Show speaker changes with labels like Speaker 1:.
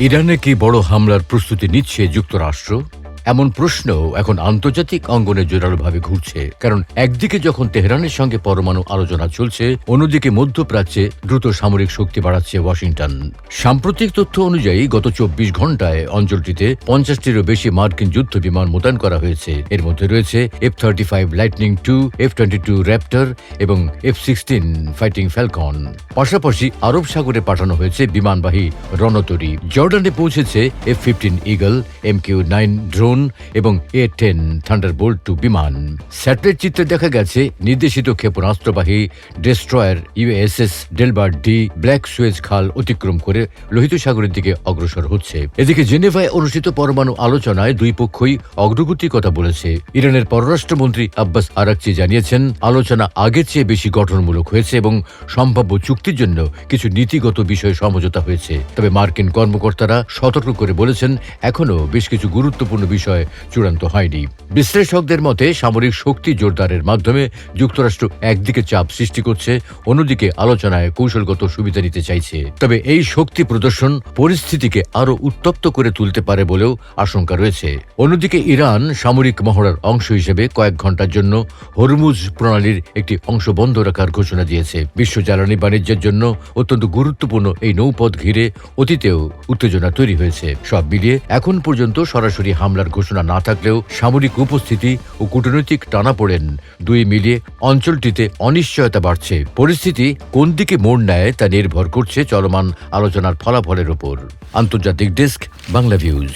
Speaker 1: ইরানে কি বড় হামলার প্রস্তুতি নিচ্ছে যুক্তরাষ্ট্র? এমন প্রশ্ন এখন আন্তর্জাতিক অঙ্গনে জোরালোভাবে ঘুরছে। কারণ একদিকে যখন তেহরানের সঙ্গে পরমাণু আলোচনা চলছে, অন্যদিকে মধ্যপ্রাচ্যে দ্রুত সামরিক শক্তি বাড়াচ্ছে ওয়াশিংটন। সাম্প্রতিক তথ্য অনুযায়ী গত ২৪ ঘণ্টায় অঞ্চলটিতে ৫০টিরও বেশি মার্কিন যুদ্ধ বিমান মোতায়েন করা হয়েছে। এর মধ্যে রয়েছে F-35 lightning II, F-22 Raptor এবং F-16 ফাইটিং ফ্যালকন। পাশাপাশি আরব সাগরে পাঠানো হয়েছে বিমানবাহী রণতরী। জর্ডানে পৌঁছেছে F-15 ঈগল, MQ-9 ড্রোন এবং A-10 থান্ডারবোল্ট 2 বিমান। স্যাটেলাইট চিত্রে দেখা গেছে নির্দেশিত ক্ষেপণাস্ত্রবাহী destroyer USS Delbert D Black Suez খাল অতিক্রম করে লোহিত সাগরের দিকে অগ্রসর হচ্ছে। এদিকে জেনেভায় অনুষ্ঠিত পরমাণু আলোচনায় দুই পক্ষই অগ্রগতির কথা বলেছে। ইরানের পররাষ্ট্রমন্ত্রী আব্বাস আরাকচি জানিয়েছেন, আলোচনা আগের চেয়ে বেশি গঠনমূলক হয়েছে এবং সম্ভাব্য চুক্তির জন্য কিছু নীতিগত বিষয়ে সমঝোতা হয়েছে। তবে মার্কিন কর্মকর্তারা সতর্ক করে বলেছেন, এখনও বেশ কিছু গুরুত্বপূর্ণ বিষয় চূড়ান্ত হয়নি। বিশ্লেষকদের মতে সামরিক শক্তি জোরদারের মাধ্যমে যুক্তরাষ্ট্র একদিকে চাপ সৃষ্টি করছে, অন্যদিকে আলোচনায় কৌশলগত সুবিধা নিতে চাইছে। তবে এই শক্তি প্রদর্শন পরিস্থিতিকে আরও উত্তপ্ত করে তুলতে পারে বলেও আশঙ্কা রয়েছে। অন্যদিকে ইরান সামরিক মহড়ার অংশ হিসেবে কয়েক ঘন্টার জন্য হরমুজ প্রণালীর একটি অংশ বন্ধ রাখার ঘোষণা দিয়েছে। বিশ্ব জ্বালানি বাণিজ্যের জন্য অত্যন্ত গুরুত্বপূর্ণ এই নৌপথ ঘিরে অতীতেও উত্তেজনা তৈরি হয়েছে। সব মিলিয়ে এখন পর্যন্ত সরাসরি হামলার ঘোষণা না থাকলেও সামরিক উপস্থিতি ও কূটনৈতিক টানাপোড়েন দুই মিলিয়ে অঞ্চলটিতে অনিশ্চয়তা বাড়ছে। পরিস্থিতি কোন দিকে মোড় নেয় তা নির্ভর করছে চলমান আলোচনার ফলাফলের ওপর। আন্তর্জাতিক ডেস্ক, বাংলা ভিউজ।